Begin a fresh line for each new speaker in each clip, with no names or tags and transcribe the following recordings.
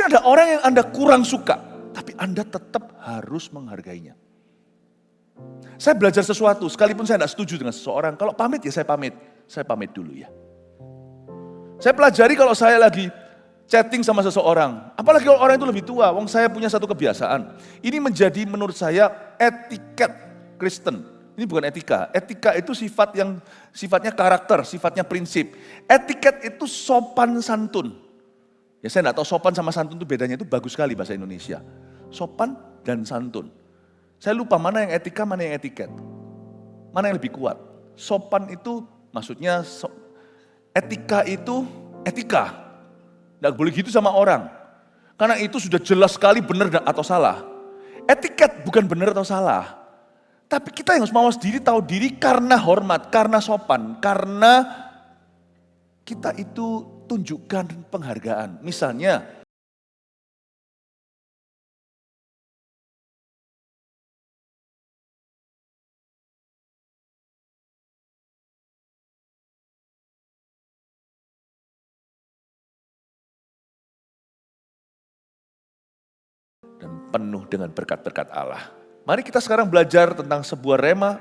Mungkin ada orang yang Anda kurang suka, tapi Anda tetap harus menghargainya. Saya belajar sesuatu, sekalipun saya tidak setuju dengan seseorang, kalau pamit ya saya pamit dulu ya. Saya pelajari kalau saya lagi chatting sama seseorang, apalagi kalau orang itu lebih tua, saya punya satu kebiasaan. Ini menjadi menurut saya etiket Kristen. Ini bukan etika. Etika itu sifatnya karakter, sifatnya prinsip. Etiket itu sopan santun. Ya saya tidak tahu sopan sama santun itu bedanya, itu bagus sekali bahasa Indonesia. Sopan dan santun. Saya lupa mana yang etika, mana yang etiket. Mana yang lebih kuat. Sopan itu maksudnya etika itu etika. Tidak boleh gitu sama orang. Karena itu sudah jelas sekali benar atau salah. Etiket bukan benar atau salah. Tapi kita yang harus mawas diri, tahu diri karena hormat, karena sopan, karena kita itu tunjukkan penghargaan. Misalnya, dan penuh dengan berkat-berkat Allah. Mari kita sekarang belajar tentang sebuah rema,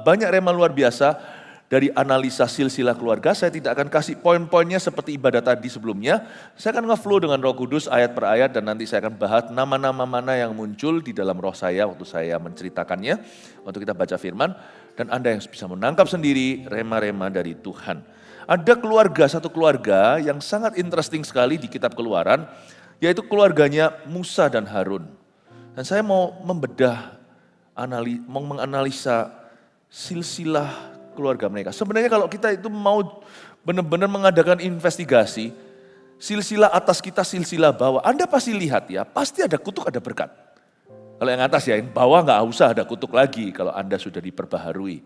banyak rema luar biasa dari analisa silsilah keluarga. Saya tidak akan kasih poin-poinnya seperti ibadah tadi sebelumnya. Saya akan nge-flow dengan Roh Kudus ayat per ayat dan nanti saya akan bahas nama-nama mana yang muncul di dalam roh saya waktu saya menceritakannya, waktu kita baca firman, dan Anda yang bisa menangkap sendiri rema-rema dari Tuhan. Ada satu keluarga yang sangat interesting sekali di kitab Keluaran, yaitu keluarganya Musa dan Harun. Dan saya mau menganalisa silsilah keluarga mereka. Sebenarnya kalau kita itu mau benar-benar mengadakan investigasi, silsilah atas kita, silsilah bawah, Anda pasti lihat ya, pasti ada kutuk, ada berkat. Kalau yang atas ya, yang bawah nggak usah ada kutuk lagi kalau Anda sudah diperbaharui.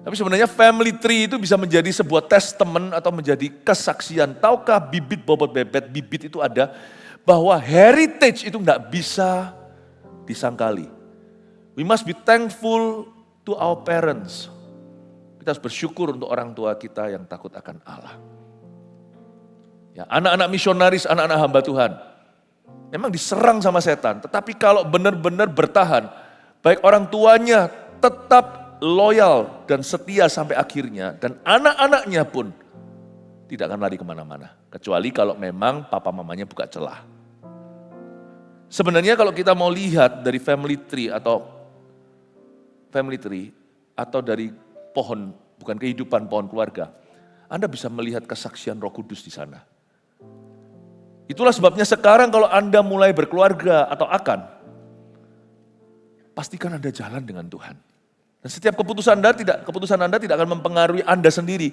Tapi sebenarnya family tree itu bisa menjadi sebuah testament atau menjadi kesaksian. Tahukah bibit bobot bebet, bibit itu ada, bahwa heritage itu nggak bisa disangkali. We must be thankful to our parents. Kita harus bersyukur untuk orang tua kita yang takut akan Allah. Ya, anak-anak misionaris, anak-anak hamba Tuhan, memang diserang sama setan. Tetapi kalau benar-benar bertahan, baik orang tuanya tetap loyal dan setia sampai akhirnya, dan anak-anaknya pun tidak akan lari kemana-mana. Kecuali kalau memang papa mamanya buka celah. Sebenarnya kalau kita mau lihat dari family tree atau dari pohon, bukan kehidupan, pohon keluarga, Anda bisa melihat kesaksian Roh Kudus di sana. Itulah sebabnya sekarang kalau Anda mulai berkeluarga atau pastikan Anda jalan dengan Tuhan. Dan setiap keputusan Anda tidak akan mempengaruhi Anda sendiri,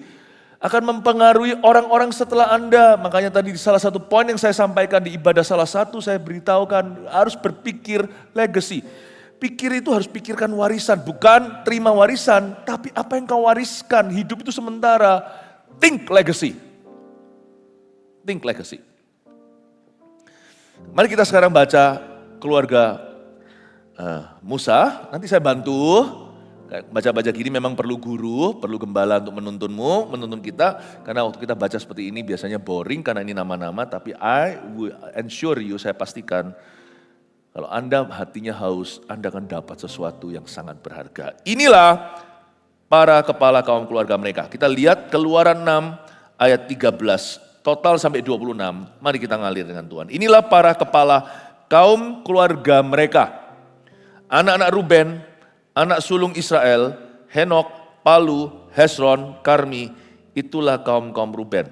akan mempengaruhi orang-orang setelah Anda. Makanya tadi salah satu poin yang saya sampaikan di ibadah salah satu, saya beritahukan harus berpikir legacy. Pikir itu harus pikirkan warisan, bukan terima warisan, tapi apa yang kau wariskan, hidup itu sementara. Think legacy. Think legacy. Mari kita sekarang baca keluarga Musa, nanti saya bantu. Baca-baca gini memang perlu guru, perlu gembala untuk menuntun kita. Karena waktu kita baca seperti ini biasanya boring karena ini nama-nama. Tapi I will ensure you, saya pastikan kalau Anda hatinya haus, Anda akan dapat sesuatu yang sangat berharga. Inilah para kepala kaum keluarga mereka. Kita lihat Keluaran 6 ayat 13, total sampai 26. Mari kita ngalir dengan Tuhan. Inilah para kepala kaum keluarga mereka. Anak-anak Ruben, anak sulung Israel, Henok, Palu, Hesron, Karmi, itulah kaum-kaum Ruben.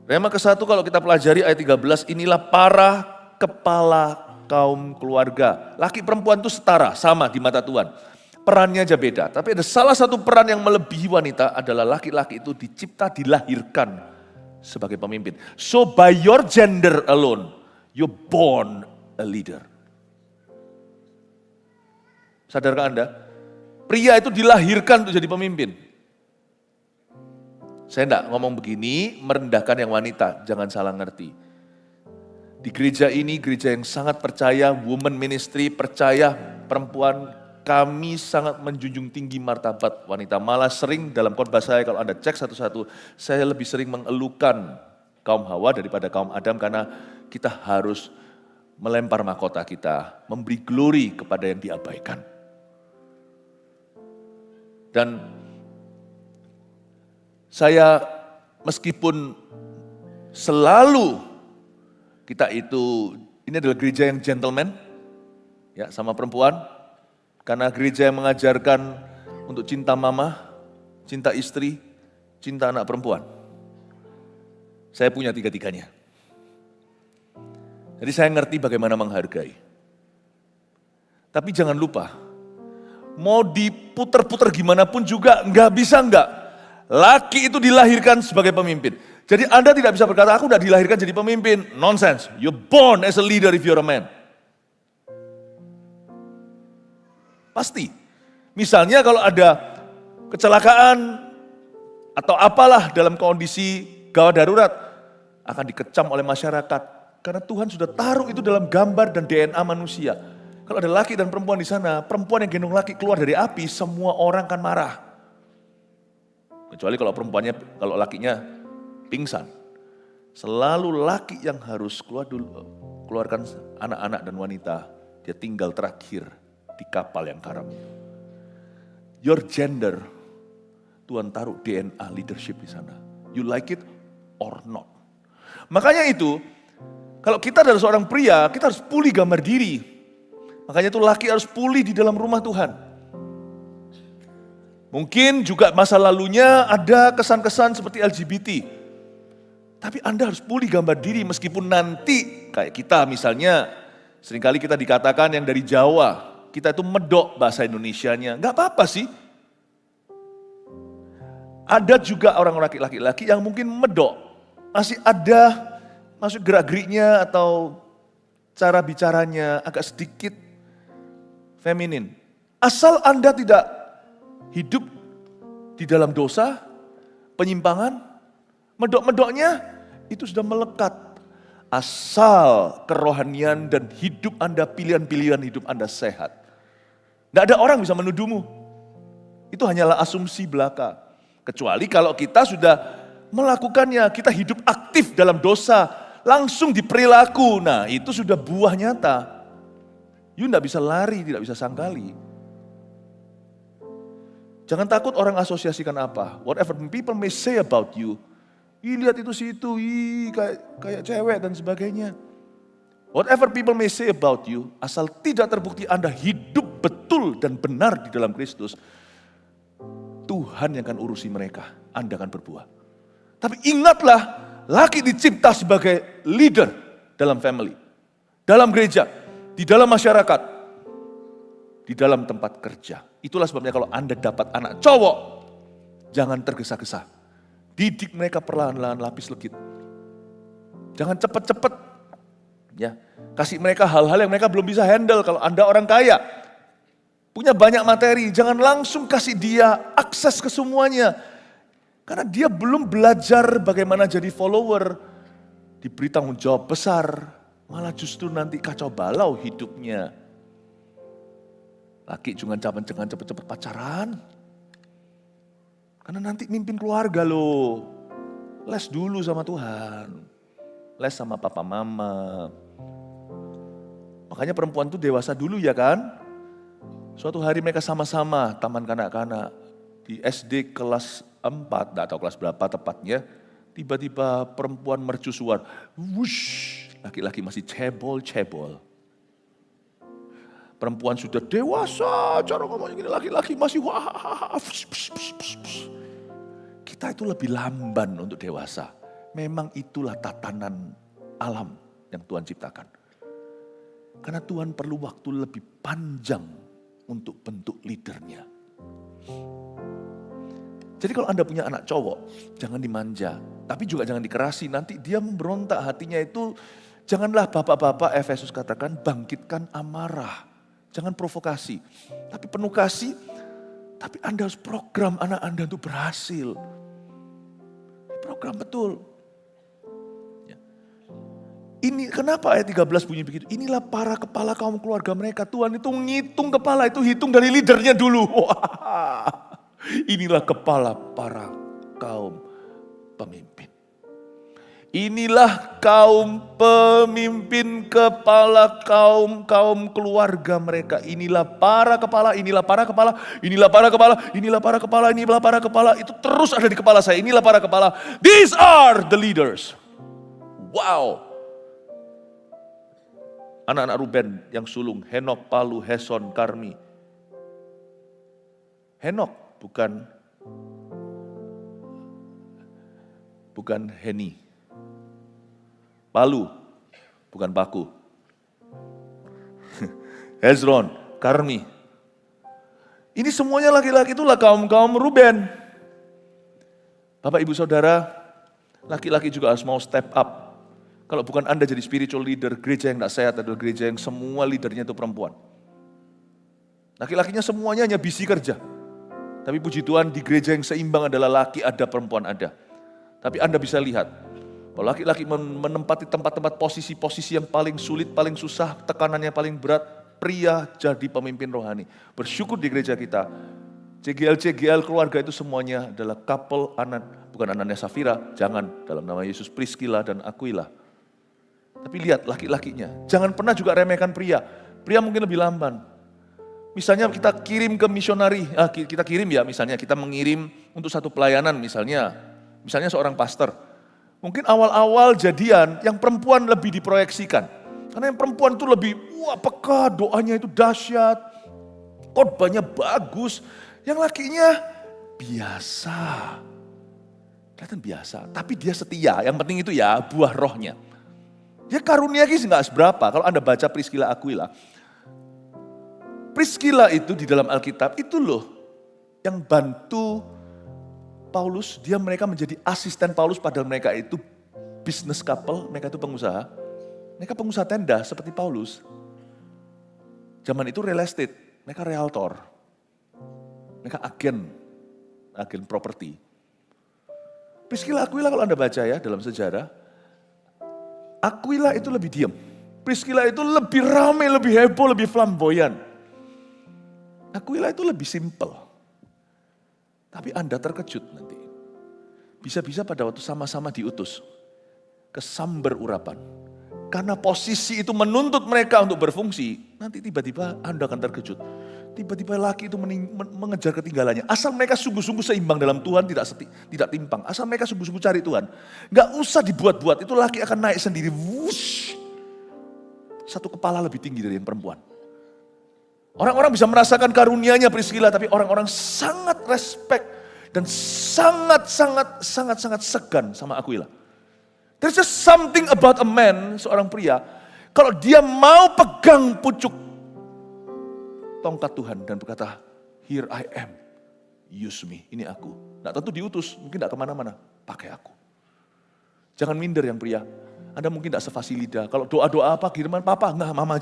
Rema ke-1 kalau kita pelajari ayat 13, inilah para kepala kaum keluarga. Laki perempuan itu setara, sama di mata Tuhan. Perannya aja beda, tapi ada salah satu peran yang melebihi wanita adalah laki-laki itu dilahirkan sebagai pemimpin. So by your gender alone, you're born a leader. Sadarkah Anda? Pria itu dilahirkan untuk jadi pemimpin. Saya enggak ngomong begini merendahkan yang wanita, jangan salah ngerti. Di gereja ini, gereja yang sangat percaya, woman ministry, percaya perempuan, kami sangat menjunjung tinggi martabat wanita. Malah sering dalam khotbah saya, kalau Anda cek satu-satu, saya lebih sering mengeluhkan kaum Hawa daripada kaum Adam karena kita harus melempar mahkota kita, memberi glory kepada yang diabaikan. Dan saya meskipun selalu kita itu, ini adalah gereja yang gentleman, ya sama perempuan, karena gereja yang mengajarkan untuk cinta mama, cinta istri, cinta anak perempuan. Saya punya tiga-tiganya. Jadi saya ngerti bagaimana menghargai. Tapi jangan lupa, mau diputer-puter gimana pun juga nggak bisa nggak. Laki itu dilahirkan sebagai pemimpin. Jadi Anda tidak bisa berkata, aku udah dilahirkan jadi pemimpin. Nonsense, you're born as a leader if you're a man. Pasti. Misalnya kalau ada kecelakaan atau apalah dalam kondisi gawat darurat, akan dikecam oleh masyarakat. Karena Tuhan sudah taruh itu dalam gambar dan DNA manusia. Kalau ada laki dan perempuan di sana, perempuan yang gendong laki keluar dari api, semua orang kan marah. Kecuali kalau perempuannya, kalau lakinya pingsan. Selalu laki yang harus keluarkan anak-anak dan wanita. Dia tinggal terakhir di kapal yang karam. Your gender, Tuhan taruh DNA leadership di sana. You like it or not. Makanya itu, kalau kita adalah seorang pria, kita harus pulih gambar diri. Makanya itu laki harus pulih di dalam rumah Tuhan. Mungkin juga masa lalunya ada kesan-kesan seperti LGBT. Tapi Anda harus pulih gambar diri meskipun nanti kayak kita misalnya, seringkali kita dikatakan yang dari Jawa, kita itu medok bahasa Indonesianya. Enggak apa-apa sih. Ada juga orang laki-laki yang mungkin medok. Masih ada masuk gerak-geriknya atau cara bicaranya agak sedikit feminin. Asal Anda tidak hidup di dalam dosa, penyimpangan, medok-medoknya itu sudah melekat. Asal kerohanian dan hidup Anda, pilihan-pilihan hidup Anda sehat. Tidak ada orang bisa menuduhmu. Itu hanyalah asumsi belaka. Kecuali kalau kita sudah melakukannya, kita hidup aktif dalam dosa, langsung di perilaku. Nah itu sudah buah nyata. You tidak bisa lari, tidak bisa sangkali. Jangan takut orang asosiasikan apa. Whatever people may say about you. Lihat itu situ, kayak cewek dan sebagainya. Whatever people may say about you, asal tidak terbukti Anda hidup betul dan benar di dalam Kristus, Tuhan yang akan urusi mereka, Anda akan berbuah. Tapi ingatlah, laki dicipta sebagai leader dalam family, dalam gereja, di dalam masyarakat, di dalam tempat kerja. Itulah sebabnya kalau Anda dapat anak cowok, jangan tergesa-gesa. Didik mereka perlahan-lahan, lapis legit. Jangan cepat-cepat. Ya, kasih mereka hal-hal yang mereka belum bisa handle. Kalau Anda orang kaya, punya banyak materi, jangan langsung kasih dia akses ke semuanya. Karena dia belum belajar bagaimana jadi follower, diberi tanggung jawab besar, malah justru nanti kacau balau hidupnya. Laki jangan cepet-cepet pacaran. Karena nanti mimpin keluarga loh. Les dulu sama Tuhan. Les sama papa mama. Makanya perempuan tuh dewasa dulu ya kan. Suatu hari mereka sama-sama taman kanak-kanak. Di SD kelas 4, tidak tahu kelas berapa tepatnya. Tiba-tiba perempuan mercusuar. Wush, laki-laki masih cebol-cebol. Perempuan sudah dewasa, cara ngomongnya gini, laki-laki masih wah. Kita itu lebih lamban untuk dewasa. Memang itulah tatanan alam yang Tuhan ciptakan. Karena Tuhan perlu waktu lebih panjang untuk bentuk leadernya. Jadi kalau Anda punya anak cowok, jangan dimanja. Tapi juga jangan dikerasi, nanti dia memberontak hatinya itu. Janganlah bapak-bapak Efesus katakan bangkitkan amarah. Jangan provokasi, tapi penuh kasih. Tapi Anda harus program anak Anda untuk berhasil. Program betul. Ya. Ini kenapa ayat 13 bunyi begitu? Inilah para kepala kaum keluarga mereka. Tuhan itu ngitung kepala, itu hitung dari leadernya dulu. Wah, inilah kepala para kaum pemimpin. Inilah kaum pemimpin kepala kaum keluarga mereka. Inilah para kepala, inilah para kepala, inilah para kepala, inilah para kepala, inilah para kepala. Itu terus ada di kepala saya. Inilah para kepala. These are the leaders. Wow. Anak-anak Ruben yang sulung, Henok, Palu, Heson, Karmi. Henok bukan Heni. Palu, bukan Paku. Hezron, Karmi. Ini semuanya laki-laki itulah kaum Ruben. Bapak ibu saudara, laki-laki juga harus mau step up. Kalau bukan Anda jadi spiritual leader, gereja yang tidak sehat adalah gereja yang semua leadernya itu perempuan. Laki-lakinya semuanya hanya bisi kerja. Tapi puji Tuhan di gereja yang seimbang adalah laki ada, perempuan ada. Tapi Anda bisa lihat, kalau laki-laki menempati tempat-tempat posisi-posisi yang paling sulit, paling susah, tekanannya paling berat, pria jadi pemimpin rohani. Bersyukur di gereja kita, CGL keluarga itu semuanya adalah couple, bukan anaknya Safira, jangan, dalam nama Yesus, Priscilla dan Aquila. Tapi lihat laki-lakinya, jangan pernah juga remehkan pria. Pria mungkin lebih lamban. Misalnya kita kirim ke misionari, misalnya kita mengirim untuk satu pelayanan misalnya seorang pastor. Mungkin awal-awal jadian yang perempuan lebih diproyeksikan. Karena yang perempuan itu lebih, peka, doanya itu dahsyat, khotbahnya bagus. Yang lakinya biasa. Kelihatan biasa, tapi dia setia. Yang penting itu ya buah rohnya. Dia karunia nggak seberapa. Kalau Anda baca Priscilla Aquila. Priscilla itu di dalam Alkitab itu loh yang bantu Paulus, mereka menjadi asisten Paulus padahal mereka itu business couple, mereka itu pengusaha. Mereka pengusaha tenda seperti Paulus. Zaman itu real estate, mereka realtor. Mereka agen properti. Priscilla Aquila kalau Anda baca ya dalam sejarah, Aquila itu lebih diam. Priscilla itu lebih ramai, lebih heboh, lebih flamboyan. Aquila itu lebih simple. Tapi Anda terkejut nanti. Bisa-bisa pada waktu sama-sama diutus ke samber urapan. Karena posisi itu menuntut mereka untuk berfungsi. Nanti tiba-tiba Anda akan terkejut. Tiba-tiba laki itu mengejar ketinggalannya. Asal mereka sungguh-sungguh seimbang dalam Tuhan, tidak timpang. Asal mereka sungguh-sungguh cari Tuhan. Gak usah dibuat-buat, itu laki akan naik sendiri. Wush. Satu kepala lebih tinggi dari yang perempuan. Orang-orang bisa merasakan karunianya Priscilla, tapi orang-orang sangat respect dan sangat segan sama Aquila. There's just something about a man, seorang pria, kalau dia mau pegang pucuk tongkat Tuhan dan berkata, here I am, use me, ini aku. Nah tentu diutus, mungkin tidak kemana-mana, pakai aku. Jangan minder yang pria. Anda mungkin tidak sefasih lidah. Kalau doa-doa apa, kiriman papa, enggak, mama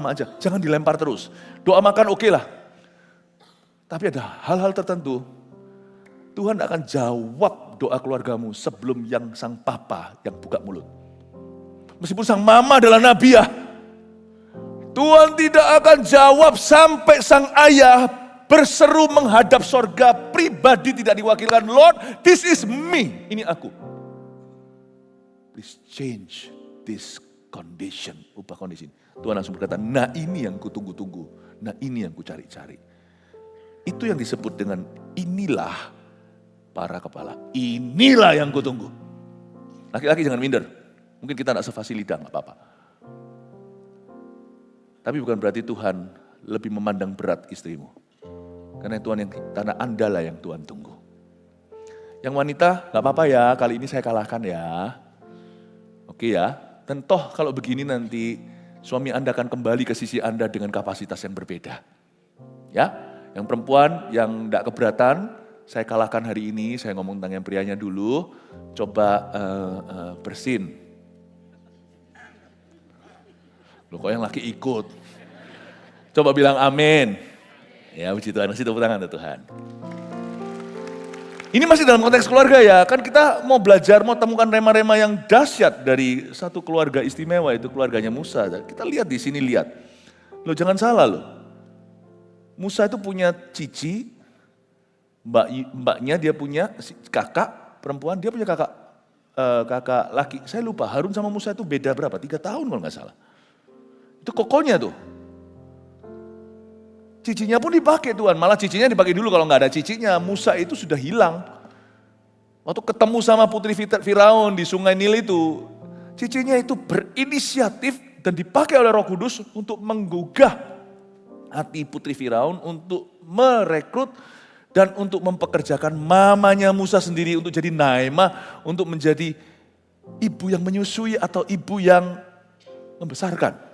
aja. Jangan dilempar terus. Doa makan oke lah. Tapi ada hal-hal tertentu, Tuhan akan jawab doa keluargamu sebelum yang sang papa yang buka mulut. Meskipun sang mama adalah nabiah, Tuhan tidak akan jawab sampai sang ayah berseru menghadap sorga, pribadi tidak diwakilkan. Lord, this is me, ini aku. Please change this condition. Ubah kondisi ini. Tuhan langsung berkata, nah ini yang kutunggu-tunggu. Nah ini yang kucari-cari. Itu yang disebut dengan inilah para kepala. Inilah yang kutunggu. Laki-laki jangan minder. Mungkin kita tidak sefasih lidah, gak apa-apa. Tapi bukan berarti Tuhan lebih memandang berat istrimu. Karena Anda lah yang Tuhan tunggu. Yang wanita, gak apa-apa ya, kali ini saya kalahkan ya. Oke ya, dan toh kalau begini nanti suami Anda akan kembali ke sisi Anda dengan kapasitas yang berbeda. Ya, yang perempuan yang tidak keberatan, saya kalahkan hari ini, saya ngomong tentang yang prianya dulu, coba bersin. Loh kok yang laki ikut? Coba bilang amin. Ya puji Tuhan, kasih tepuk tangan Tuhan. Ini masih dalam konteks keluarga ya, kan kita mau belajar, mau temukan rema-rema yang dahsyat dari satu keluarga istimewa, itu keluarganya Musa. Kita lihat di sini, lihat. Loh jangan salah loh. Musa itu punya cici, mbaknya dia punya kakak perempuan, dia punya kakak kakak laki. Saya lupa, Harun sama Musa itu beda berapa? 3 tahun kalau nggak salah. Itu kokonya tuh. Cicinya pun dipakai Tuhan, malah cicinya dipakai dulu kalau nggak ada cicinya. Musa itu sudah hilang. Waktu ketemu sama putri Firaun di sungai Nil itu, cicinya itu berinisiatif dan dipakai oleh Roh Kudus untuk menggugah hati putri Firaun untuk merekrut dan untuk mempekerjakan mamanya Musa sendiri untuk jadi Naamah, untuk menjadi ibu yang menyusui atau ibu yang membesarkan.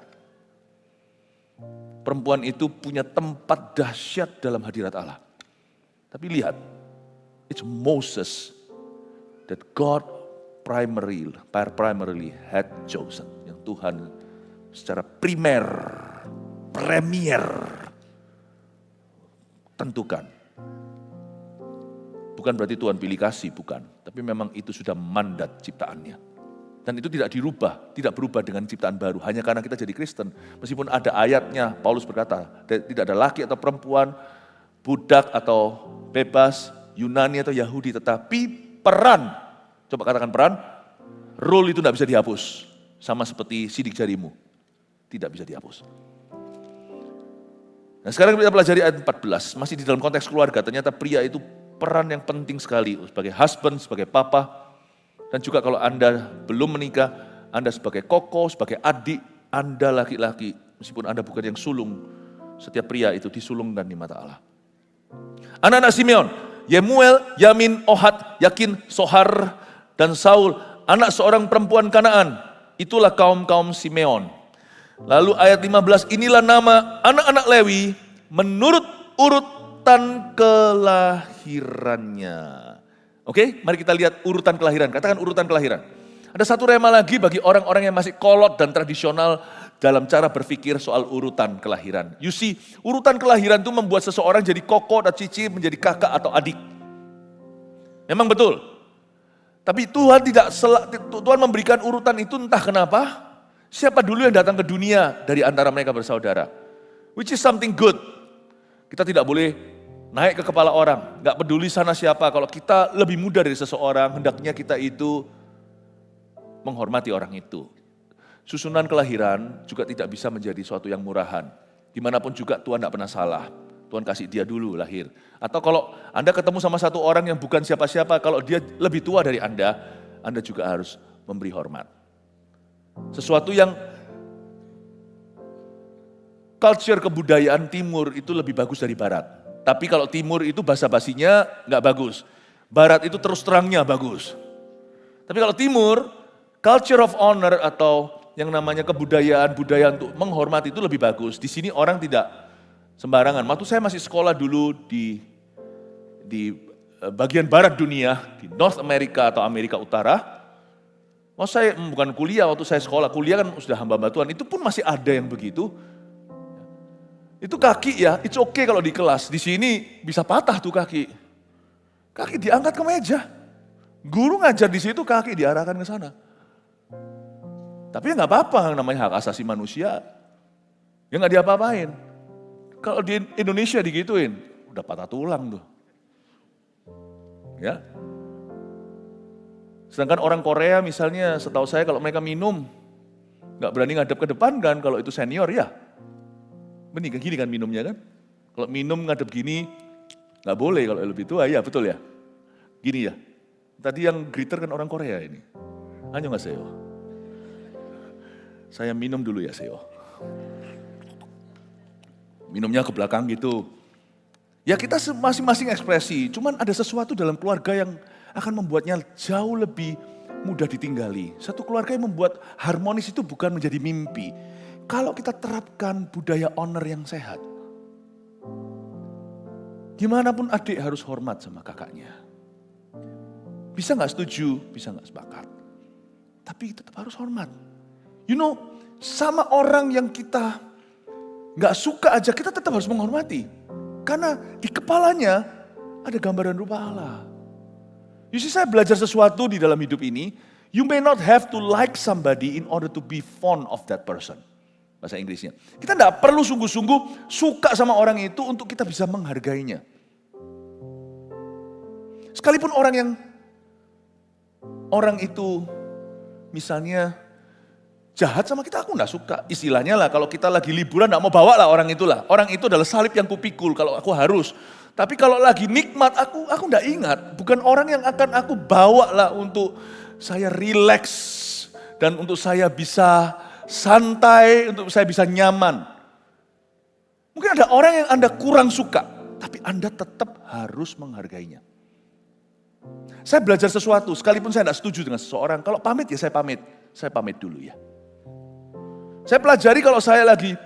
Perempuan itu punya tempat dahsyat dalam hadirat Allah. Tapi lihat, it's Moses that God primarily had chosen. Yang Tuhan secara premier tentukan. Bukan berarti Tuhan pilih kasih, bukan. Tapi memang itu sudah mandat ciptaannya. Dan itu tidak dirubah, tidak berubah dengan ciptaan baru. Hanya karena kita jadi Kristen. Meskipun ada ayatnya, Paulus berkata, tidak ada laki atau perempuan, budak atau bebas, Yunani atau Yahudi. Tetapi peran, coba katakan peran, role itu tidak bisa dihapus. Sama seperti sidik jarimu, tidak bisa dihapus. Nah sekarang kita pelajari ayat 14, masih di dalam konteks keluarga. Ternyata pria itu peran yang penting sekali sebagai husband, sebagai papa. Dan juga kalau Anda belum menikah, Anda sebagai koko, sebagai adik, Anda laki-laki, meskipun Anda bukan yang sulung, setiap pria itu disulungkan di mata Allah. Anak-anak Simeon, Yemuel, Yamin, Ohad, Yakin, Sohar, dan Saul, anak seorang perempuan Kanaan, itulah kaum-kaum Simeon. Lalu ayat 15, inilah nama anak-anak Lewi menurut urutan kelahirannya. Oke, mari kita lihat urutan kelahiran. Katakan urutan kelahiran. Ada satu rema lagi bagi orang-orang yang masih kolot dan tradisional dalam cara berpikir soal urutan kelahiran. You see, urutan kelahiran itu membuat seseorang jadi koko dan cici menjadi kakak atau adik. Memang betul. Tapi Tuhan Tuhan memberikan urutan itu entah kenapa. Siapa dulu yang datang ke dunia dari antara mereka bersaudara. Which is something good. Kita tidak boleh naik ke kepala orang, gak peduli sana siapa. Kalau kita lebih muda dari seseorang, hendaknya kita itu menghormati orang itu. Susunan kelahiran juga tidak bisa menjadi suatu yang murahan. Dimanapun juga Tuhan gak pernah salah. Tuhan kasih dia dulu lahir. Atau kalau Anda ketemu sama satu orang yang bukan siapa-siapa, kalau dia lebih tua dari Anda juga harus memberi hormat. Sesuatu yang culture kebudayaan timur itu lebih bagus dari barat. Tapi kalau timur itu basa-basinya nggak bagus. Barat itu terus terangnya bagus. Tapi kalau timur, culture of honor atau yang namanya budaya untuk menghormati itu lebih bagus. Di sini orang tidak sembarangan. Waktu saya masih sekolah dulu di bagian barat dunia, di North America atau Amerika Utara. Waktu saya bukan kuliah, waktu saya sekolah, kuliah kan sudah hamba Tuhan, itu pun masih ada yang begitu. Itu kaki ya, it's okay kalau di kelas. Di sini bisa patah tuh kaki. Kaki diangkat ke meja. Guru ngajar di situ, kaki diarahkan ke sana. Tapi ya nggak apa-apa, namanya hak asasi manusia. Ya nggak diapa-apain. Kalau di Indonesia digituin, udah patah tulang tuh. Ya. Sedangkan orang Korea misalnya, setahu saya kalau mereka minum, nggak berani ngadep ke depan kan, kalau itu senior ya. Benih gini kan minumnya kan. Kalau minum ngadep gini, nggak boleh kalau lebih tua, ya betul ya. Gini ya. Tadi yang greeter kan orang Korea ini. Annyeonghaseyo. Saya minum dulu ya Seo. Minumnya ke belakang gitu. Ya kita masing-masing ekspresi, cuman ada sesuatu dalam keluarga yang akan membuatnya jauh lebih mudah ditinggali. Satu keluarga yang membuat harmonis itu bukan menjadi mimpi. Kalau kita terapkan budaya honor yang sehat, gimana pun adik harus hormat sama kakaknya. Bisa gak setuju, bisa gak sepakat. Tapi tetap harus hormat. You know, sama orang yang kita gak suka aja, kita tetap harus menghormati. Karena di kepalanya ada gambaran rupa Allah. You see, saya belajar sesuatu di dalam hidup ini. You may not have to like somebody in order to be fond of that person. Bahasa Inggrisnya. Kita tidak perlu sungguh-sungguh suka sama orang itu untuk kita bisa menghargainya. Sekalipun orang yang orang itu misalnya jahat sama kita, aku enggak suka. Istilahnya lah kalau kita lagi liburan enggak mau bawa lah orang itulah. Orang itu adalah salib yang kupikul kalau aku harus. Tapi kalau lagi nikmat aku enggak ingat. Bukan orang yang akan aku bawa lah untuk saya rileks dan untuk saya bisa santai, untuk saya bisa nyaman. Mungkin ada orang yang Anda kurang suka, tapi Anda tetap harus menghargainya. Saya belajar sesuatu, sekalipun saya tidak setuju dengan seseorang, kalau pamit ya saya pamit dulu ya. Saya pelajari kalau saya lagi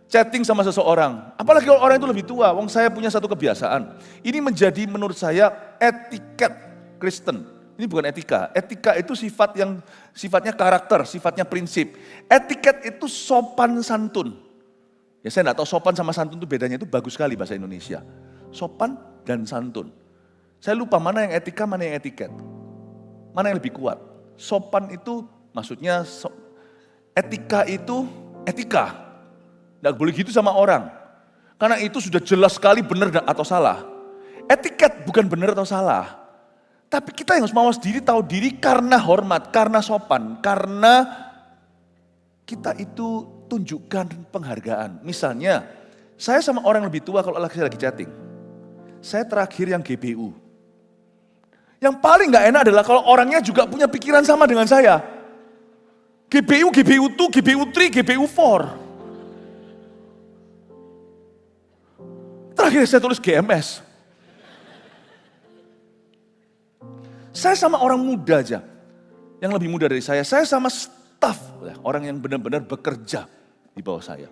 chatting sama seseorang, apalagi kalau orang itu lebih tua, wong saya punya satu kebiasaan. Ini menjadi menurut saya etiket Kristen. Ini bukan etika. Etika itu sifatnya karakter, sifatnya prinsip. Etiket itu sopan santun. Ya saya tidak tahu sopan sama santun itu bedanya, itu bagus sekali bahasa Indonesia. Sopan dan santun. Saya lupa mana yang etika, mana yang etiket. Mana yang lebih kuat. Sopan itu maksudnya etika itu etika. Tidak boleh gitu sama orang. Karena itu sudah jelas sekali benar atau salah. Etiket bukan benar atau salah. Tapi kita yang harus mawas diri, tahu diri karena hormat, karena sopan. Karena kita itu tunjukkan penghargaan. Misalnya, saya sama orang lebih tua kalau saya lagi chatting. Saya terakhir yang GBU. Yang paling gak enak adalah kalau orangnya juga punya pikiran sama dengan saya. GBU, GBU2, GBU3, GBU4. Terakhir saya tulis GMS. Saya sama orang muda aja, yang lebih muda dari saya sama staf, orang yang benar-benar bekerja di bawah saya.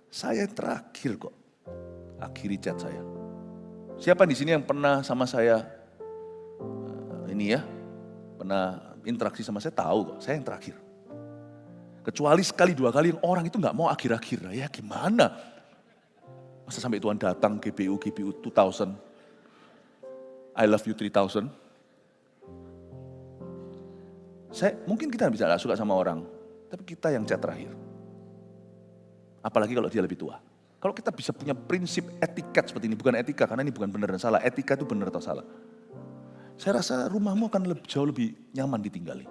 Saya terakhir kok, akhiri chat saya. Siapa di sini yang pernah sama saya, pernah interaksi sama saya, tahu kok, saya yang terakhir. Kecuali sekali dua kali yang orang itu gak mau akhir-akhir, ya gimana? Masa sampai Tuhan datang GBU 2000, I love you 3000. Mungkin kita bisa gak suka sama orang, tapi kita yang chat terakhir. Apalagi kalau dia lebih tua. Kalau kita bisa punya prinsip etiket seperti ini, bukan etika, karena ini bukan benar dan salah. Etika itu benar atau salah. Saya rasa rumahmu akan jauh lebih nyaman ditinggali.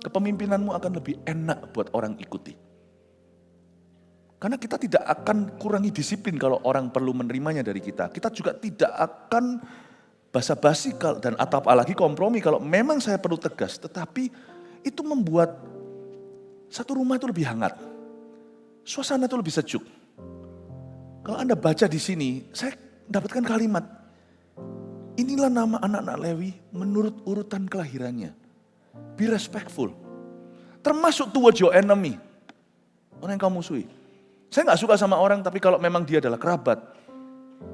Kepemimpinanmu akan lebih enak buat orang ikuti. Karena kita tidak akan kurangi disiplin kalau orang perlu menerimanya dari kita. Kita juga tidak akan basa-basi dan atau apalagi kompromi kalau memang saya perlu tegas. Tetapi itu membuat satu rumah itu lebih hangat. Suasana itu lebih sejuk. Kalau Anda baca di sini, saya dapatkan kalimat. Inilah nama anak-anak Lewi menurut urutan kelahirannya. Be respectful. Termasuk towards your enemy. Orang yang kamu musuhi. Saya gak suka sama orang, tapi kalau memang dia adalah kerabat,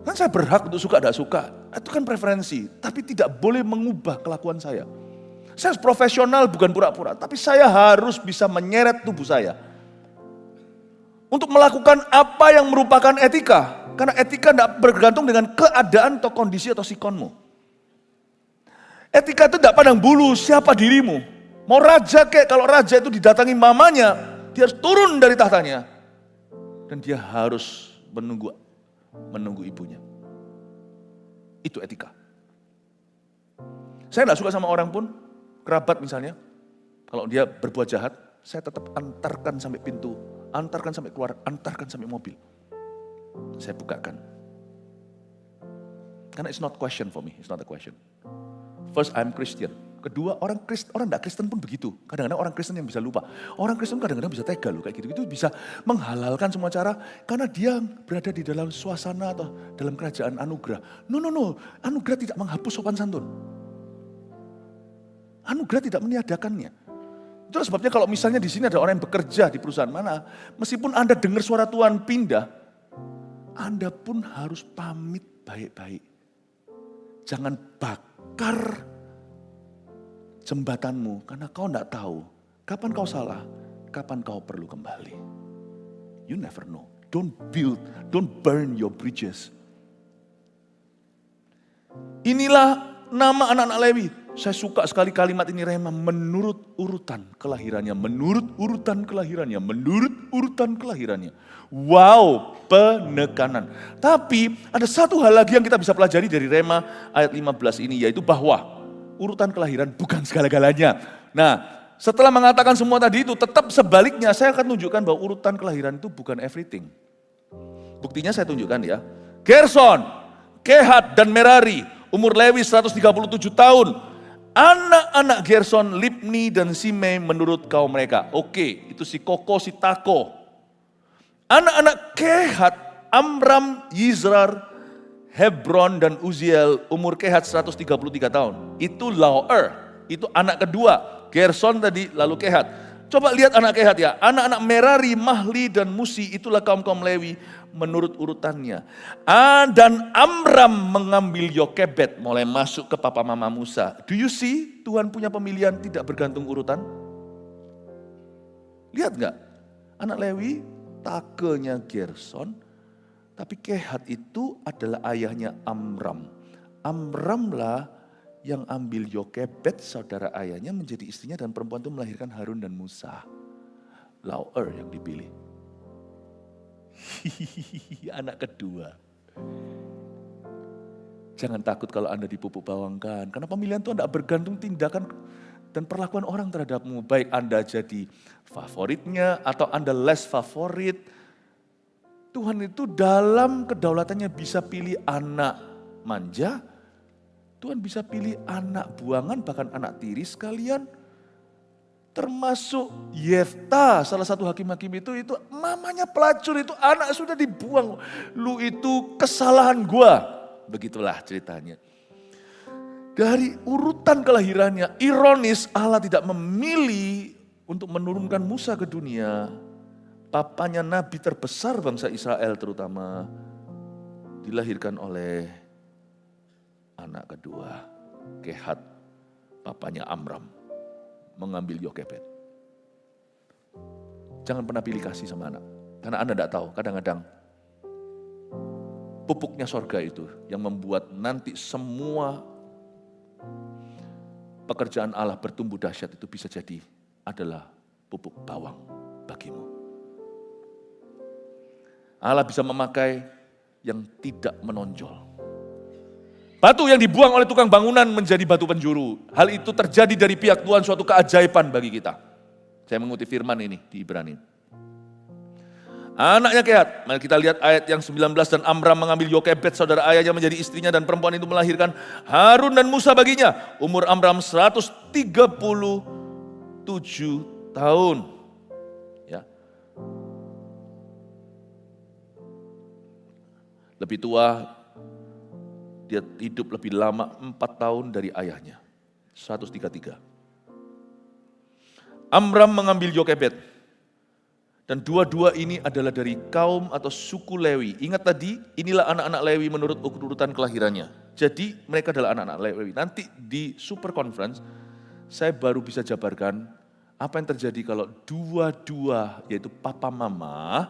kan saya berhak untuk suka tidak suka. Itu kan preferensi, tapi tidak boleh mengubah kelakuan saya. Saya harus profesional, bukan pura-pura. Tapi saya harus bisa menyeret tubuh saya. Untuk melakukan apa yang merupakan etika. Karena etika tidak bergantung dengan keadaan atau kondisi atau sikonmu. Etika itu tidak pandang bulu siapa dirimu. Mau raja kek, kalau raja itu didatangi mamanya, dia harus turun dari tahtanya. Dan dia harus menunggu ibunya. Itu etika. Saya tidak suka sama orang pun, kerabat misalnya, kalau dia berbuat jahat, saya tetap antarkan sampai pintu, antarkan sampai keluar, antarkan sampai mobil. Saya bukakan. Karena it's not question for me, it's not a question. First, I'm Christian. Kedua, orang tidak Kristen pun begitu. Kadang-kadang orang Kristen yang bisa lupa. Orang Kristen kadang-kadang bisa tega loh kayak gitu. Itu bisa menghalalkan semua cara karena dia berada di dalam suasana atau dalam kerajaan anugerah. No. Anugerah tidak menghapus sopan santun. Anugerah tidak meniadakannya. Itulah sebabnya kalau misalnya di sini ada orang yang bekerja di perusahaan mana, meskipun Anda dengar suara Tuhan pindah, Anda pun harus pamit baik-baik. Jangan bakar jembatanmu, karena kau tidak tahu kapan kau salah, kapan kau perlu kembali. You never know. Don't burn your bridges. Inilah nama anak-anak Lewi. Saya suka sekali kalimat ini, Rema, menurut urutan kelahirannya, menurut urutan kelahirannya, menurut urutan kelahirannya. Wow, penekanan. Tapi ada satu hal lagi yang kita bisa pelajari dari Rema ayat 15 ini, yaitu bahwa urutan kelahiran bukan segala-galanya. Nah, setelah mengatakan semua tadi itu, tetap sebaliknya saya akan tunjukkan bahwa urutan kelahiran itu bukan everything. Buktinya saya tunjukkan ya. Gerson, Kehat, dan Merari, umur Lewi 137 tahun. Anak-anak Gerson, Libni, dan Simei menurut kaum mereka. Oke, itu si Koko, si Tako. Anak-anak Kehat, Amram, Yizrar, Hebron, dan Uziel, umur Kehat 133 tahun. Itu Lauer, itu anak kedua. Gerson tadi, lalu Kehat. Coba lihat anak Kehat ya, anak-anak Merari, Mahli, dan Musi, itulah kaum-kaum Lewi menurut urutannya. Dan Amram mengambil Yokebed, mulai masuk ke papa mama Musa. Do you see, Tuhan punya pemilihan tidak bergantung urutan? Lihat gak? Anak Lewi, takenya Gerson, tapi Kehat itu adalah ayahnya Amram. Amramlah yang ambil Yokebed, saudara ayahnya, menjadi istrinya, dan perempuan itu melahirkan Harun dan Musa. Lauer yang dipilih. Anak kedua. Jangan takut kalau Anda dipupuk bawangkan, karena pemilihan Tuhan tidak bergantung tindakan dan perlakuan orang terhadapmu. Baik Anda jadi favoritnya atau Anda less favorit. Tuhan itu dalam kedaulatannya bisa pilih anak manja, Tuhan bisa pilih anak buangan, bahkan anak tiri sekalian. Termasuk Yefta, salah satu hakim-hakim itu mamanya pelacur, itu anak sudah dibuang. Lu itu kesalahan gua. Begitulah ceritanya. Dari urutan kelahirannya, ironis Allah tidak memilih untuk menurunkan Musa ke dunia. Papanya nabi terbesar bangsa Israel terutama dilahirkan oleh anak kedua, Kehat, papanya Amram, mengambil Yokebed. Jangan pernah pilih kasih sama anak, karena Anda tidak tahu, kadang-kadang pupuknya sorga itu yang membuat nanti semua pekerjaan Allah bertumbuh dahsyat itu bisa jadi adalah pupuk bawang bagimu. Allah bisa memakai yang tidak menonjol. Batu yang dibuang oleh tukang bangunan menjadi batu penjuru. Hal itu terjadi dari pihak Tuhan, suatu keajaiban bagi kita. Saya mengutip firman ini di Ibrani. Anaknya Kehat, mari kita lihat ayat yang 19, dan Amram mengambil Yokebed saudara ayahnya menjadi istrinya, dan perempuan itu melahirkan Harun dan Musa baginya. Umur Amram 137 tahun. Ya. Lebih tua, dia hidup lebih lama 4 tahun dari ayahnya. 133. Amram mengambil Yokebed. Dan dua-dua ini adalah dari kaum atau suku Lewi. Ingat tadi, inilah anak-anak Lewi menurut urutan kelahirannya. Jadi mereka adalah anak-anak Lewi. Nanti di Super Conference, saya baru bisa jabarkan apa yang terjadi kalau dua-dua, yaitu papa mama,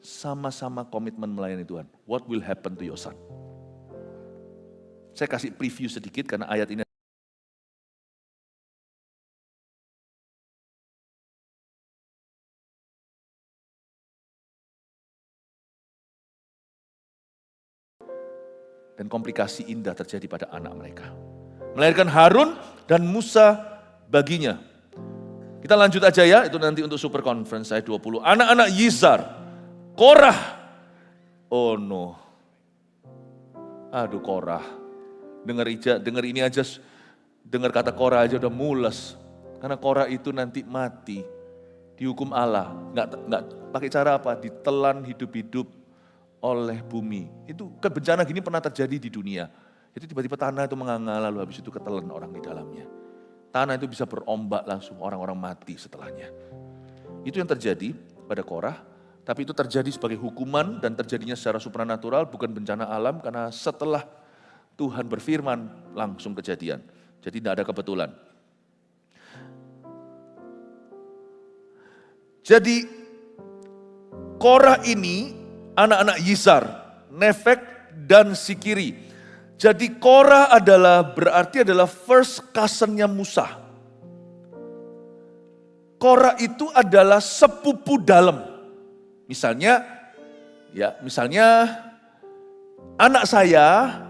sama-sama komitmen melayani Tuhan. What will happen to your son? Saya kasih preview sedikit karena ayat ini. Dan komplikasi indah terjadi pada anak mereka. Melahirkan Harun dan Musa baginya. Kita lanjut aja ya, itu nanti untuk Super Conference ayat 20. Anak-anak Yizar, Korah. Oh no. Aduh Korah. Dengar ini aja, dengar kata Korah aja udah mules. Karena Korah itu nanti mati. Dihukum Allah. Nggak pakai cara apa? Ditelan hidup-hidup oleh bumi. Itu bencana gini pernah terjadi di dunia. Itu tiba-tiba tanah itu menganga, lalu habis itu ketelan orang di dalamnya. Tanah itu bisa berombak langsung, orang-orang mati setelahnya. Itu yang terjadi pada Korah, tapi itu terjadi sebagai hukuman dan terjadinya secara supranatural, bukan bencana alam, karena setelah Tuhan berfirman langsung kejadian. Jadi tidak ada kebetulan. Jadi Korah ini anak-anak Yizar, Nefek dan Sikiri. Jadi Korah berarti adalah first cousin-nya Musa. Korah itu adalah sepupu dalam. Misalnya anak saya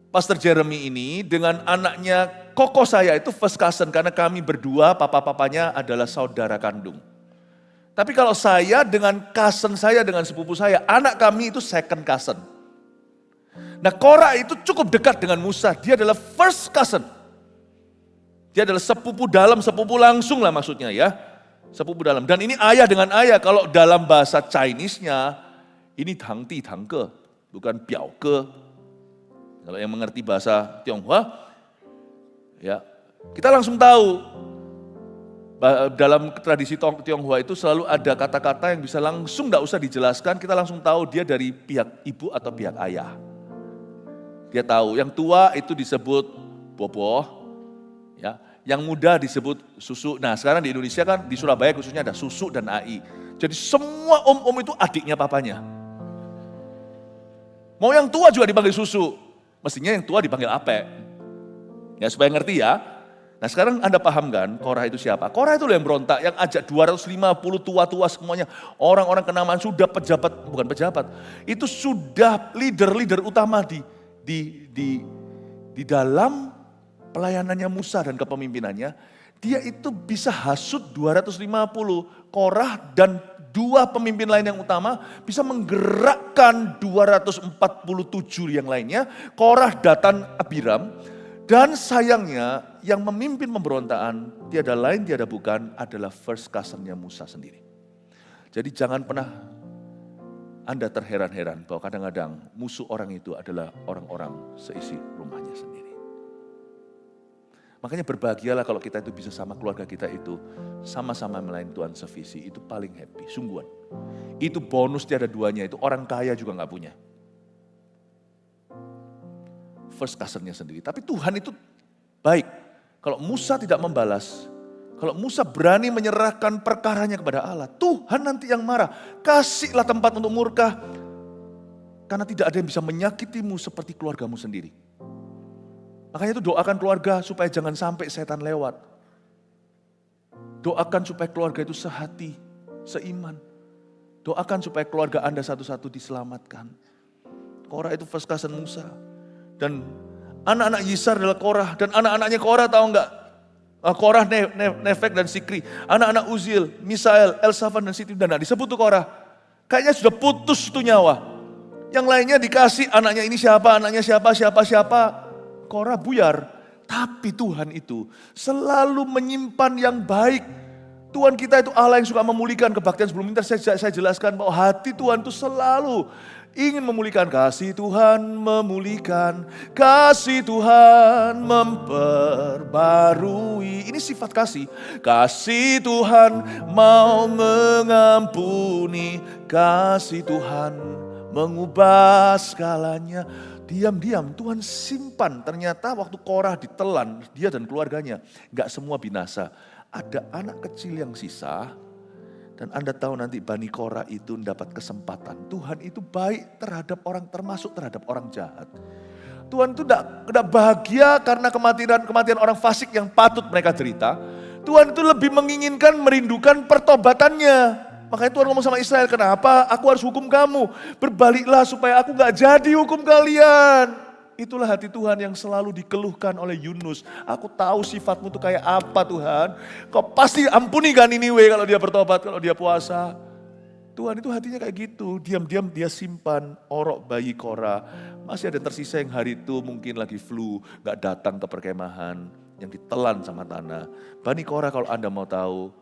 Pastor Jeremy ini dengan anaknya koko saya itu first cousin karena kami berdua papa-papanya adalah saudara kandung. Tapi kalau saya dengan cousin saya, dengan sepupu saya, anak kami itu second cousin. Nah Korah itu cukup dekat dengan Musa, dia adalah first cousin. Dia adalah sepupu dalam, sepupu langsung lah maksudnya ya. Sepupu dalam. Dan ini ayah dengan ayah, kalau dalam bahasa Chinese-nya, ini tangti tangke, bukan biauke. Kalau yang mengerti bahasa Tionghoa, ya kita langsung tahu. Dalam tradisi Tionghoa itu selalu ada kata-kata yang bisa langsung gak usah dijelaskan, kita langsung tahu dia dari pihak ibu atau pihak ayah. Dia tahu, yang tua itu disebut bobo, ya, yang muda disebut susu. Nah sekarang di Indonesia kan, di Surabaya khususnya ada susu dan ai. Jadi semua om-om itu adiknya papanya. Mau yang tua juga dipanggil susu. Mestinya yang tua dipanggil ape. Ya supaya ngerti ya. Nah sekarang Anda paham kan Korah itu siapa? Korah itu loh yang berontak, yang ajak 250 tua-tua semuanya. Orang-orang kenamaan sudah pejabat, bukan pejabat. Itu sudah leader-leader utama di dalam pelayanannya Musa dan kepemimpinannya. Dia itu bisa hasut 250 Korah dan dua pemimpin lain yang utama bisa menggerakkan 247 yang lainnya, Korah, Datan, Abiram. Dan sayangnya yang memimpin pemberontakan tiada lain tiada bukan adalah first cousin-nya Musa sendiri. Jadi jangan pernah Anda terheran-heran bahwa kadang-kadang musuh orang itu adalah orang-orang seisi rumahnya sendiri. Makanya berbahagialah kalau kita itu bisa sama keluarga kita itu sama-sama melayani Tuhan sevisi, itu paling happy, sungguhan. Itu bonus tiada duanya, itu orang kaya juga gak punya. First cousin-nya sendiri, tapi Tuhan itu baik. Kalau Musa tidak membalas, kalau Musa berani menyerahkan perkaranya kepada Allah, Tuhan nanti yang marah. Kasihlah tempat untuk murka, karena tidak ada yang bisa menyakitimu seperti keluargamu sendiri. Makanya itu doakan keluarga supaya jangan sampai setan lewat. Doakan supaya keluarga itu sehati, seiman. Doakan supaya keluarga Anda satu-satu diselamatkan. Korah itu first cousin Musa. Dan anak-anak Yisar adalah Korah. Dan anak-anaknya Korah tahu enggak? Korah, Nefek dan Sikri. Anak-anak Uzil, Misael, Elsafan dan Siti. Dan disebut tuh Korah. Kayaknya sudah putus itu nyawa. Yang lainnya dikasih anaknya ini siapa, anaknya siapa. Korah buyar, tapi Tuhan itu selalu menyimpan yang baik. Tuhan kita itu Allah yang suka memulihkan. Kebaktian sebelum ini saya jelaskan bahwa hati Tuhan itu selalu ingin memulihkan. Kasih Tuhan memulihkan, kasih Tuhan memperbarui. Ini sifat kasih. Kasih Tuhan mau mengampuni, kasih Tuhan mengubah segalanya. Diam-diam Tuhan simpan. Ternyata waktu Korah ditelan, dia dan keluarganya, gak semua binasa. Ada anak kecil yang sisa. Dan Anda tahu nanti Bani Korah itu mendapat kesempatan. Tuhan itu baik terhadap orang, termasuk terhadap orang jahat. Tuhan itu tidak bahagia karena kematian orang fasik yang patut mereka derita. Tuhan itu lebih menginginkan, merindukan pertobatannya. Makanya Tuhan ngomong sama Israel, kenapa aku harus hukum kamu? Berbaliklah supaya aku gak jadi hukum kalian. Itulah hati Tuhan yang selalu dikeluhkan oleh Yunus. Aku tahu sifatmu itu kayak apa Tuhan. Kau pasti ampuni kan Niniwe kalau dia bertobat, kalau dia puasa. Tuhan itu hatinya kayak gitu. Diam-diam dia simpan orok bayi Korah. Masih ada yang tersisa yang hari itu mungkin lagi flu, gak datang ke perkemahan. Yang ditelan sama tanah. Bani Korah kalau Anda mau tahu,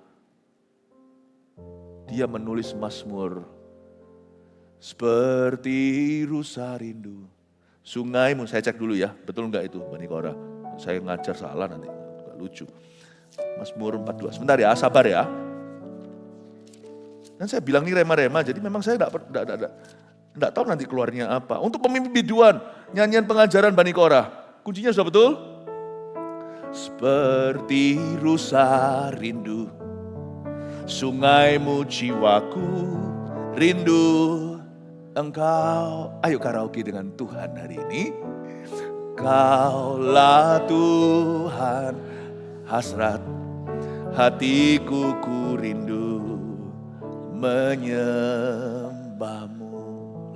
dia menulis Mazmur seperti rusa rindu. Sungaimu, saya cek dulu ya, betul enggak itu Bani Korah? Saya ngajar salah nanti, enggak lucu. Mazmur 42, sebentar ya, sabar ya. Dan saya bilang ini rema-rema, jadi memang saya enggak tahu nanti keluarnya apa. Untuk pemimpin biduan, nyanyian pengajaran Bani Korah, kuncinya sudah betul? Seperti rusa rindu, sungaimu jiwaku rindu engkau. Ayo karaoke dengan Tuhan hari ini. Kaulah Tuhan, hasrat hatiku ku rindu menyembahmu.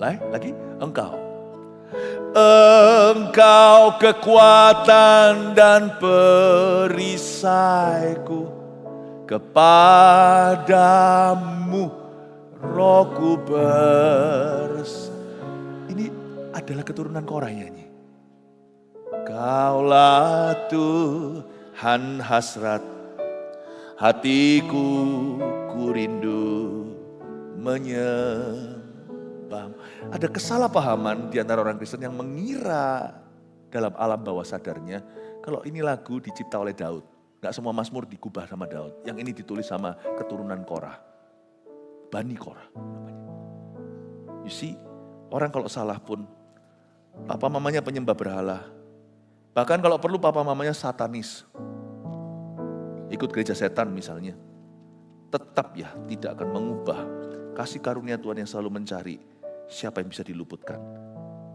Lagi engkau Engkau kekuatan dan perisaiku, kepadamu Rohku Ini adalah keturunan Korah nyanyi. Kaulah Tuhan hasrat hatiku, ku rindu menyembah. Ada kesalahpahaman di antara orang Kristen yang mengira dalam alam bawah sadarnya kalau ini lagu dicipta oleh Daud. Gak semua mazmur digubah sama Daud. Yang ini ditulis sama keturunan Korah. Bani Korah namanya. You see, orang kalau salah pun, papa mamanya penyembah berhala. Bahkan kalau perlu papa mamanya satanis. Ikut gereja setan misalnya. Tetap ya tidak akan mengubah kasih karunia Tuhan yang selalu mencari siapa yang bisa diluputkan.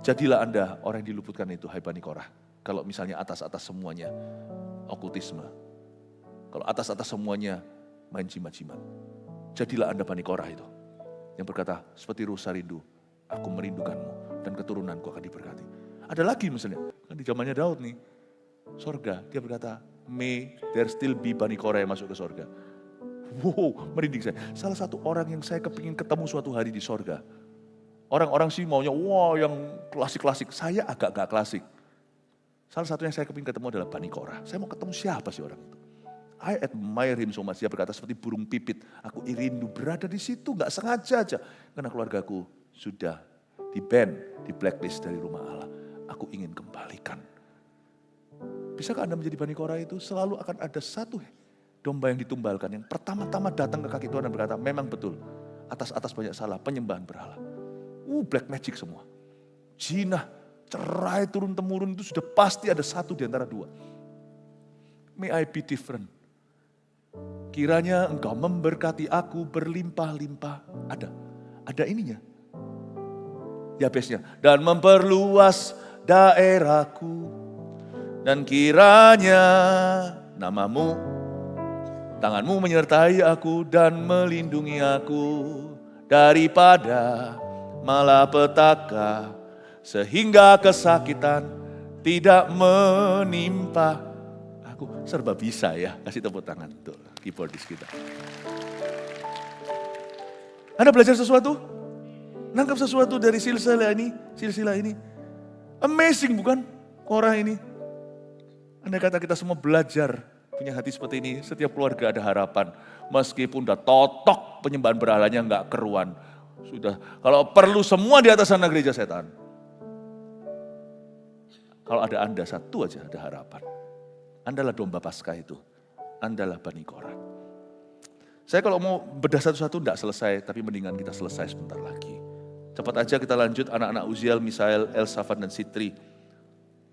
Jadilah Anda orang yang diluputkan itu, hai Bani Korah. Kalau misalnya atas-atas semuanya okultisme. Kalau atas-atas semuanya main jimat-jimat. Jadilah Anda Bani Korah itu. Yang berkata, seperti rusa rindu, aku merindukanmu dan keturunanku akan diberkati. Ada lagi misalnya, kan di zamannya Daud nih, sorga, dia berkata, may there still be Bani Korah yang masuk ke sorga. Wow, merinding saya. Salah satu orang yang saya kepingin ketemu suatu hari di sorga. Orang-orang sih maunya, wah yang klasik-klasik. Saya agak gak klasik. Salah satu yang saya kepingin ketemu adalah Bani Korah. Saya mau ketemu siapa sih orang itu? I admire him so much. Dia berkata seperti burung pipit. Aku rindu berada di situ, gak sengaja aja. Karena keluargaku sudah di-ban, di-blacklist dari rumah Allah. Aku ingin kembalikan. Bisakah Anda menjadi Bani Korah itu? Selalu akan ada satu domba yang ditumbalkan. Yang pertama-tama datang ke kaki Tuhan dan berkata, memang betul. Atas-atas banyak salah, penyembahan berhala. Black magic semua. Jinah, cerai turun-temurun itu sudah pasti ada satu di antara dua. May I be different. Kiranya engkau memberkati aku berlimpah-limpah. Ada ininya. Yabesnya. Dan memperluas daerahku. Dan kiranya namamu, tanganmu menyertai aku dan melindungi aku daripada malapetaka, sehingga kesakitan tidak menimpa aku. Serba bisa ya, kasih tepuk tangan untuk keyboardis kita. Anda belajar sesuatu? Nangkap sesuatu dari silsilah ini? Amazing bukan? Korah ini. Andai kata kita semua belajar punya hati seperti ini, setiap keluarga ada harapan. Meskipun udah totok penyembahan berhalanya nggak keruan. Sudah, kalau perlu semua di atas sana gereja setan. Kalau ada Anda satu aja ada harapan. Andalah domba Paskah itu. Andalah Bani Korah. Saya kalau mau bedah satu-satu enggak selesai, tapi mendingan kita selesai sebentar lagi. Cepat aja kita lanjut anak-anak Uziel, Misael, Elsafat dan Sitri.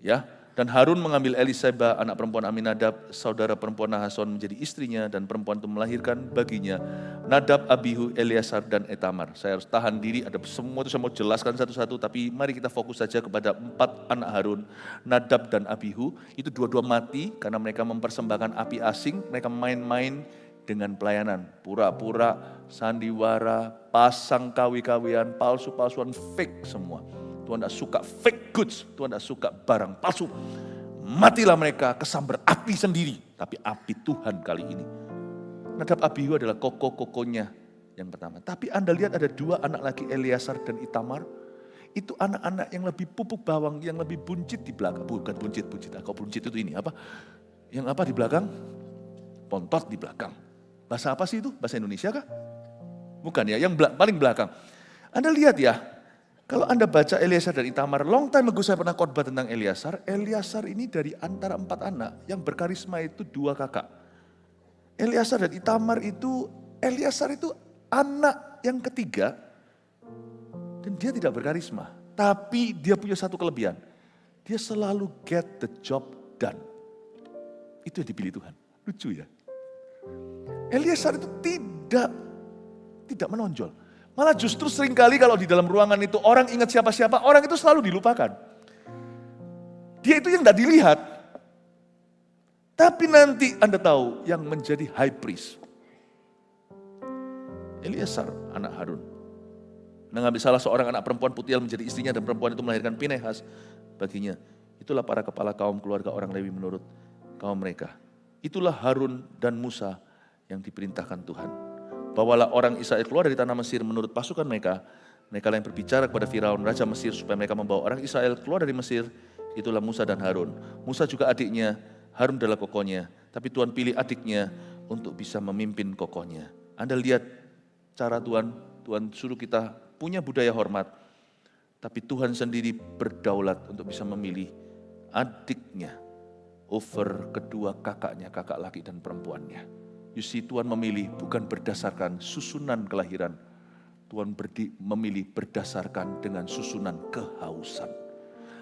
Ya. Dan Harun mengambil Eliseba, anak perempuan Aminadab, saudara perempuan Nahason menjadi istrinya, dan perempuan itu melahirkan baginya Nadab, Abihu, Eleazar, dan Etamar. Saya harus tahan diri, ada semua itu saya mau jelaskan satu-satu, tapi mari kita fokus saja kepada 4 anak Harun, Nadab dan Abihu. Itu dua-dua mati karena mereka mempersembahkan api asing, mereka main-main dengan pelayanan, pura-pura, sandiwara, pasang kawi-kawian, palsu-palsuan, fake semua. Tuhan tidak suka fake goods, Tuhan tidak suka barang palsu. Matilah mereka kesambar api sendiri, tapi api Tuhan kali ini. Nadab Abihu adalah koko-kokonya yang pertama. Tapi Anda lihat ada 2 anak lagi, Eleazar dan Itamar. Itu anak-anak yang lebih pupuk bawang, yang lebih buncit di belakang. Bukan buncit, kalau buncit itu ini apa? Yang apa di belakang? Pontot di belakang. Bahasa apa sih itu? Bahasa Indonesia kah? Bukan ya, yang paling belakang. Anda lihat ya. Kalau Anda baca Eleazar dan Itamar, long time ago saya pernah khotbah tentang Eleazar. Eleazar ini dari antara 4 anak, yang berkarisma itu 2 kakak. Eleazar dan Itamar itu, Eleazar itu anak yang ketiga, dan dia tidak berkarisma. Tapi dia punya satu kelebihan, dia selalu get the job done. Itu yang dipilih Tuhan, lucu ya. Eleazar itu tidak menonjol. Malah justru seringkali kalau di dalam ruangan itu orang ingat siapa-siapa, orang itu selalu dilupakan. Dia itu yang tidak dilihat. Tapi nanti Anda tahu yang menjadi high priest. Eleazar anak Harun. mengambil salah seorang anak perempuan Putiel menjadi istrinya dan perempuan itu melahirkan Pinehas baginya. Itulah para kepala kaum keluarga orang Lewi menurut kaum mereka. Itulah Harun dan Musa yang diperintahkan Tuhan. Bawalah orang Israel keluar dari tanah Mesir menurut pasukan mereka. Mereka yang berbicara kepada Firaun, Raja Mesir, supaya mereka membawa orang Israel keluar dari Mesir. Itulah Musa dan Harun. Musa juga adiknya, Harun adalah kokohnya. Tapi Tuhan pilih adiknya untuk bisa memimpin kokohnya. Anda lihat cara Tuhan suruh kita punya budaya hormat. Tapi Tuhan sendiri berdaulat untuk bisa memilih adiknya over kedua kakaknya, kakak laki dan perempuannya. You see, Tuhan memilih bukan berdasarkan susunan kelahiran. Tuhan memilih berdasarkan dengan susunan kehausan.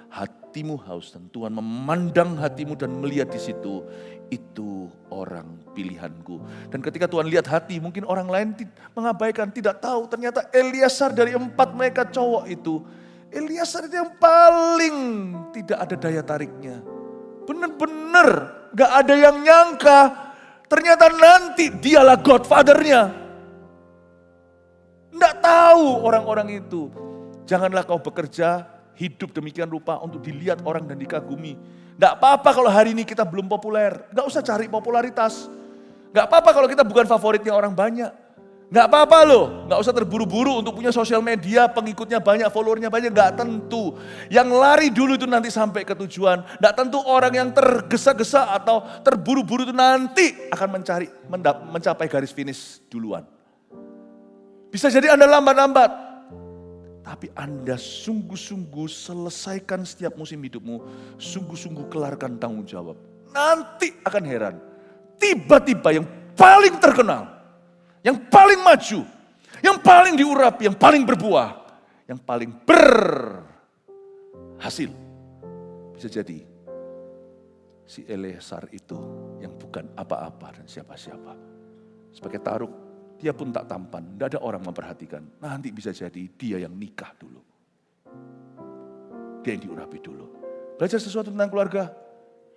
Hatimu haus dan Tuhan memandang hatimu dan melihat di situ, itu orang pilihanku. Dan ketika Tuhan lihat hati, mungkin orang lain mengabaikan, tidak tahu. Ternyata Eliasar dari 4 mereka cowok itu, Eliasar itu yang paling tidak ada daya tariknya. Benar-benar gak ada yang nyangka. Ternyata nanti dialah Godfather-nya. Tidak tahu orang-orang itu. Janganlah kau bekerja hidup demikian rupa untuk dilihat orang dan dikagumi. Tidak apa-apa kalau hari ini kita belum populer. Tidak usah cari popularitas. Tidak apa-apa kalau kita bukan favoritnya orang banyak. Tidak apa-apa loh. Tidak usah terburu-buru untuk punya sosial media, pengikutnya banyak, followernya banyak. Tidak tentu. Yang lari dulu itu nanti sampai ke tujuan. Tidak tentu orang yang tergesa-gesa atau terburu-buru itu nanti akan mencapai garis finish duluan. Bisa jadi Anda lambat-lambat. Tapi Anda sungguh-sungguh selesaikan setiap musim hidupmu. Sungguh-sungguh kelarkan tanggung jawab. Nanti akan heran. Tiba-tiba yang paling terkenal, yang paling maju, yang paling diurapi, yang paling berbuah, yang paling berhasil. Bisa jadi si Eleazar itu yang bukan apa-apa dan siapa-siapa. Sebagai Taruk, dia pun tak tampan, tidak ada orang memperhatikan. Nanti bisa jadi dia yang nikah dulu. Dia yang diurapi dulu. Belajar sesuatu tentang keluarga.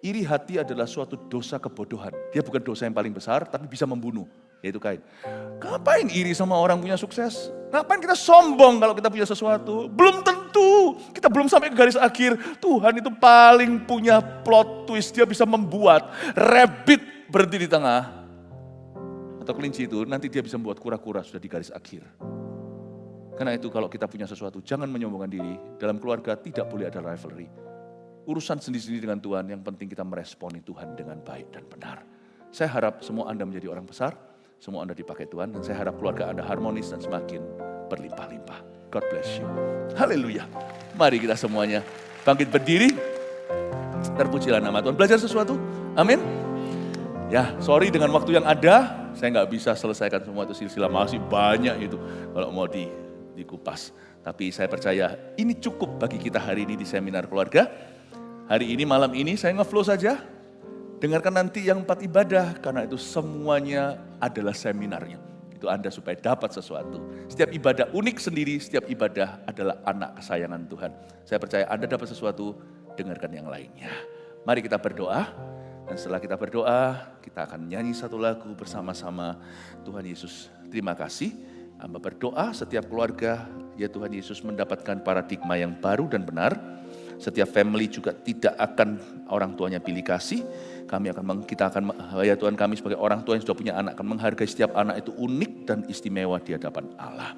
Iri hati adalah suatu dosa kebodohan. Dia bukan dosa yang paling besar, tapi bisa membunuh. Yaitu Kain. Ngapain iri sama orang punya sukses? Ngapain kita sombong kalau kita punya sesuatu? Belum tentu. Kita belum sampai ke garis akhir. Tuhan itu paling punya plot twist. Dia bisa membuat rabbit berhenti di tengah. Atau kelinci itu, nanti dia bisa membuat kura-kura sudah di garis akhir. Karena itu kalau kita punya sesuatu, jangan menyombongkan diri. Dalam keluarga tidak boleh ada rivalry. Urusan sendiri-sendiri dengan Tuhan, yang penting kita meresponi Tuhan dengan baik dan benar. Saya harap semua Anda menjadi orang besar, semua Anda dipakai Tuhan, dan saya harap keluarga Anda harmonis dan semakin berlimpah-limpah. God bless you. Haleluya. Mari kita semuanya bangkit berdiri. Terpujilah nama Tuhan. Belajar sesuatu? Amin. Ya, sorry dengan waktu yang ada, saya nggak bisa selesaikan semua itu, silsilah masih banyak itu kalau mau dikupas. Tapi saya percaya ini cukup bagi kita hari ini di seminar keluarga. Hari ini, malam ini saya nge-flow saja. Dengarkan nanti yang 4 ibadah, karena itu semuanya adalah seminarnya. Itu Anda supaya dapat sesuatu. Setiap ibadah unik sendiri, setiap ibadah adalah anak kesayangan Tuhan. Saya percaya Anda dapat sesuatu, dengarkan yang lainnya. Mari kita berdoa. Dan setelah kita berdoa, kita akan nyanyi satu lagu bersama-sama. Tuhan Yesus, terima kasih. Hamba berdoa setiap keluarga, ya Tuhan Yesus, mendapatkan paradigma yang baru dan benar. Setiap family juga tidak akan orang tuanya pilih kasih. Kita akan, ya Tuhan, kami sebagai orang tua yang sudah punya anak, akan menghargai setiap anak itu unik dan istimewa di hadapan Allah.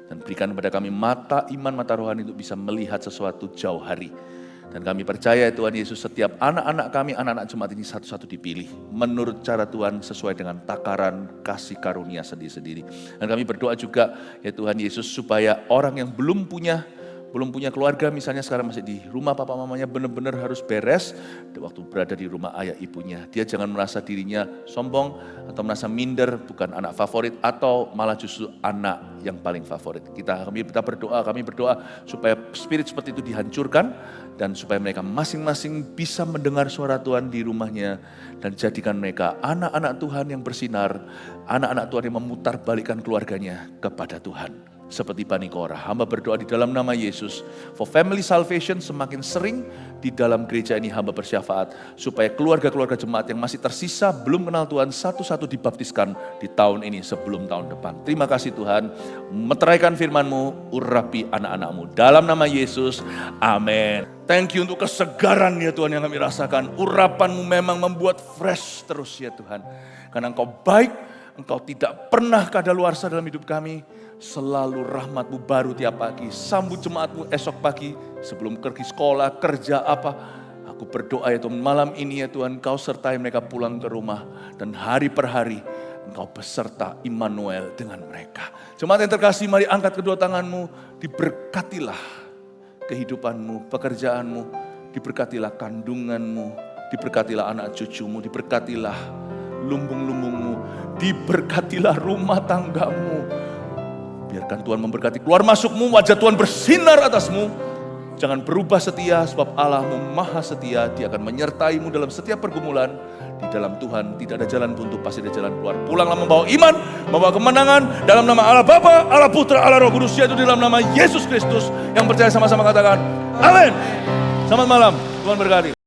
Dan berikan kepada kami mata iman, mata rohani untuk bisa melihat sesuatu jauh hari. Dan kami percaya Tuhan Yesus, setiap anak-anak kami, anak-anak jemaat ini satu-satu dipilih menurut cara Tuhan sesuai dengan takaran kasih karunia sendiri-sendiri. Dan kami berdoa juga ya Tuhan Yesus, supaya orang yang belum punya keluarga, misalnya sekarang masih di rumah papa mamanya, benar-benar harus beres waktu berada di rumah ayah ibunya. Dia jangan merasa dirinya sombong atau merasa minder, bukan anak favorit, atau malah justru anak yang paling favorit. Kami berdoa supaya spirit seperti itu dihancurkan, dan supaya mereka masing-masing bisa mendengar suara Tuhan di rumahnya, dan jadikan mereka anak-anak Tuhan yang bersinar, anak-anak Tuhan yang memutarbalikkan keluarganya kepada Tuhan. seperti Bani Korah. Hamba berdoa di dalam nama Yesus, for family salvation semakin sering di dalam gereja ini hamba bersyafaat, supaya keluarga-keluarga jemaat yang masih tersisa belum kenal Tuhan satu-satu dibaptiskan di tahun ini sebelum tahun depan. Terima kasih Tuhan, meteraikan firman-Mu, urapi anak-anak-Mu. Dalam nama Yesus, amin. Thank you untuk kesegaran ya Tuhan yang kami rasakan. Urapan-Mu memang membuat fresh terus ya Tuhan. Karena Engkau baik, Engkau tidak pernah kadaluarsa dalam hidup kami. Selalu rahmat-Mu baru tiap pagi. Sambut jemaat-Mu esok pagi sebelum pergi sekolah, kerja apa. Aku berdoa ya Tuhan, malam ini ya Tuhan, Engkau sertai mereka pulang ke rumah. Dan hari per hari Engkau beserta Immanuel dengan mereka. Jemaat yang terkasih, mari angkat kedua tangan-Mu. Diberkatilah kehidupan-Mu, pekerjaan-Mu. Diberkatilah kandungan-Mu. Diberkatilah anak cucu-Mu. Diberkatilah lumbung-lumbung-Mu. Diberkatilah rumah tangga-Mu. Biarkan Tuhan memberkati keluar masuk-Mu, wajah Tuhan bersinar atas-Mu. Jangan berubah setia, sebab Allah-Mu maha setia. Dia akan menyertai-Mu dalam setiap pergumulan. Di dalam Tuhan tidak ada jalan buntu, pasti ada jalan keluar. Pulanglah membawa iman, membawa kemenangan. Dalam nama Allah Bapa, Allah Putra, Allah Roh Kudus, yaitu di dalam nama Yesus Kristus. Yang percaya sama-sama katakan, amin. Selamat malam, Tuhan berkati.